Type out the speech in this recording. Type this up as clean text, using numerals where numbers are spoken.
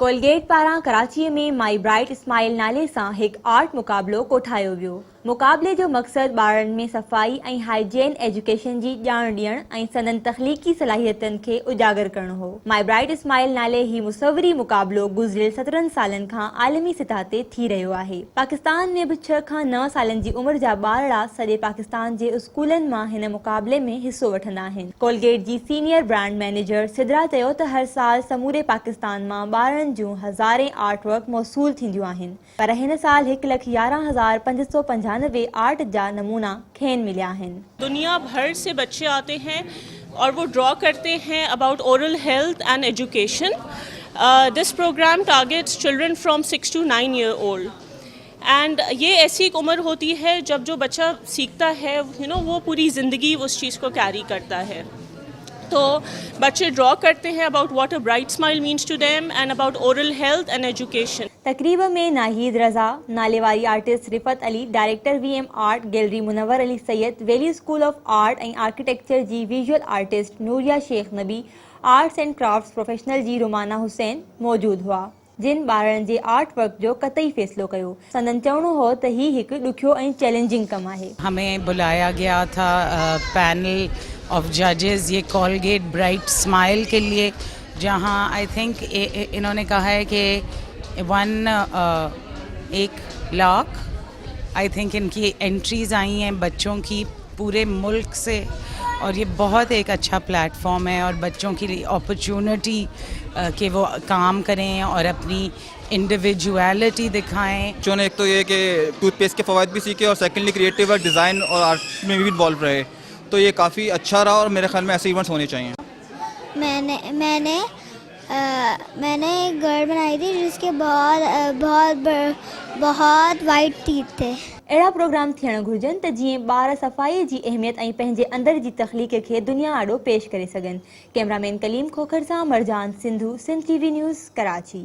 Colgate पारां कराची में माई bright smile नाले सां हिकु आर्ट मुक़ाबलो कोठायो वियो। मुक़ाबले जो मक़सदु ॿारनि में सफ़ाई ऐं हाइजीन एजुकेशन जी ॼाण ॾियणु ऐं संदनि तख़लीक़ी सलाहियतनि खे उजागर करणु हो। माई ब्राइट स्माइल नाले ही मुसवरी मुक़ाबलो गुज़िरियल 17 सालनि खां आलमी सतह ते थी रहियो आहे। पाकिस्तान में बि 6 खां 9 सालनि जी उमिरि जा ॿारड़ा सॼे पाकिस्तान जे स्कूलनि मां हिन मुक़ाबले में हिसो वठंदा आहिनि। कोलगेट जी सीनियर ब्रांड मैनेजर सिद्रा चयो त हर साल समूरे पाकिस्तान मां ॿारनि जूं हज़ारें आर्ट वर्क मौसूल थींदियूं आहिनि, पर हिन साल 1,11,595 आर्ट जा नमूना खेन मिलिया आहिनि। दुनिया भर से बच्चे आते हैं और वो ड्रॉ करते हैं about oral health and education. This programme targets children from 6 to 9 year old and ये ऐसी एक उम्र होती है जब जो बच्चा सीखता है वो पूरी ज़िंदगी उस चीज़ को कैरी करता है। तो बच्चे ड्रॉ करते हैं about what a bright smile means to them and about oral health and education. तकरीब में नाहिद रज़ा, नाले artist Rifat Ali, director VM art gallery Munawwar Ali Syed, valley school of art and architecture जी visual artist Nooria Shaikh Nabi, arts and crafts professional जी रुमाना हुसैन मौजूद हुआ, जिन ॿारनि जे art work जो कतई फ़ैसिलो कयो। संदन चवणो हो त ही हिकु ॾुखियो ऐं चैलेंजिंग कमु आहे। हमें बुलाया गया था पैनल ऑफ जजेस ये कोलगेट ब्राइट स्माइल के लिए, जहां आई थिंक इन्होंने कहा है कि 1 लाख आई थिंक इनकी एंट्रीज़ आई हैं बच्चों की पूरे मुल्क से, और ये बहुत एक अच्छा प्लेटफॉर्म है और बच्चों के लिए अपॉर्चुनिटी कि वो काम करें और अपनी इंडिविजुअलिटी दिखाएं। बच्चों ने एक तो ये कि टूथपेस्ट के फ़वाइद भी सीखे और सेकेंडली क्रिएटिव और डिज़ाइन और आर्ट में भी इन्वॉल्व रहे, तो ये काफ़ी अच्छा रहा और मेरे ख्याल में ऐसे इवेंट्स होने चाहिए। मैंने एक गर्ल बनाई थी जिसके बहुत वाइट टीथ थे। अहिड़ा प्रोग्राम थियण घुर्जनि त जीअं ॿार सफ़ाई जी अहमियत ऐं पंहिंजे अंदर जी तख़लीक़ खे दुनिया आॾो पेश करे सघनि। कैमरामैन कलीम खोखर सां मरजान सिंधु, सिंध TV न्यूज़, कराची।